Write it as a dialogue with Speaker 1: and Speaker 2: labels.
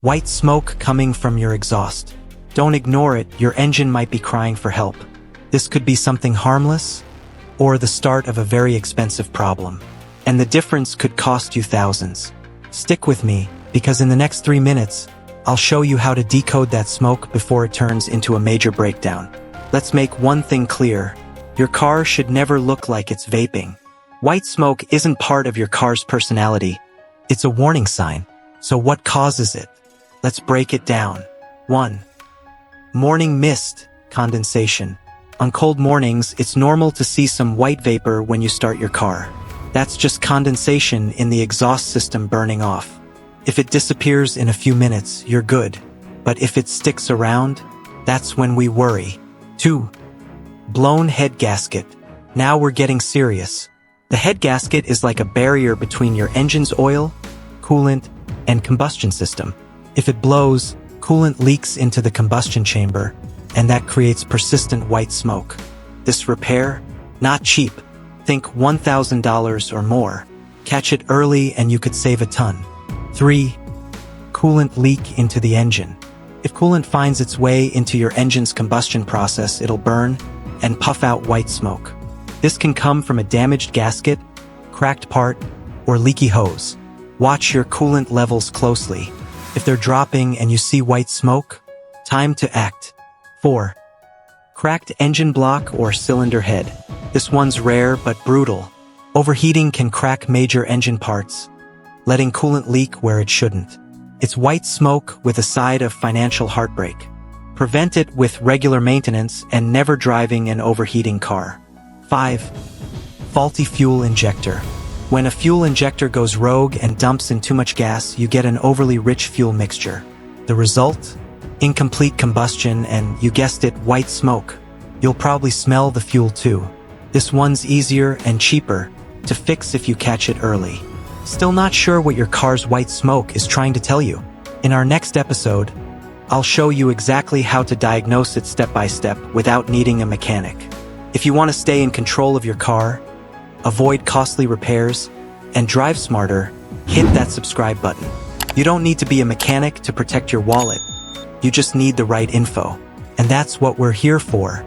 Speaker 1: White smoke coming from your exhaust. Don't ignore it, your engine might be crying for help. This could be something harmless, or the start of a very expensive problem. And the difference could cost you thousands. Stick with me, because in the next 3 minutes, I'll show you how to decode that smoke before it turns into a major breakdown. Let's make one thing clear. Your car should never look like it's vaping. White smoke isn't part of your car's personality. It's a warning sign. So what causes it? Let's break it down. 1. Morning mist, condensation. On cold mornings, it's normal to see some white vapor when you start your car. That's just condensation in the exhaust system burning off. If it disappears in a few minutes, you're good. But if it sticks around, that's when we worry. 2. Blown head gasket. Now we're getting serious. The head gasket is like a barrier between your engine's oil, coolant, and combustion system. If it blows, coolant leaks into the combustion chamber, and that creates persistent white smoke. This repair? Not cheap. Think $1,000 or more. Catch it early and you could save a ton. 3. Coolant leak into the engine. If coolant finds its way into your engine's combustion process, it'll burn and puff out white smoke. This can come from a damaged gasket, cracked part, or leaky hose. Watch your coolant levels closely. If they're dropping and you see white smoke, time to act. 4. Cracked engine block or cylinder head. This one's rare but brutal. Overheating can crack major engine parts, letting coolant leak where it shouldn't. It's white smoke with a side of financial heartbreak. Prevent it with regular maintenance and never driving an overheating car. 5. Faulty fuel injector. When a fuel injector goes rogue and dumps in too much gas, you get an overly rich fuel mixture. The result? Incomplete combustion and, you guessed it, white smoke. You'll probably smell the fuel too. This one's easier and cheaper to fix if you catch it early. Still not sure what your car's white smoke is trying to tell you? In our next episode, I'll show you exactly how to diagnose it step by step without needing a mechanic. If you want to stay in control of your car, avoid costly repairs, and drive smarter, hit that subscribe button. You don't need to be a mechanic to protect your wallet. You just need the right info. And that's what we're here for.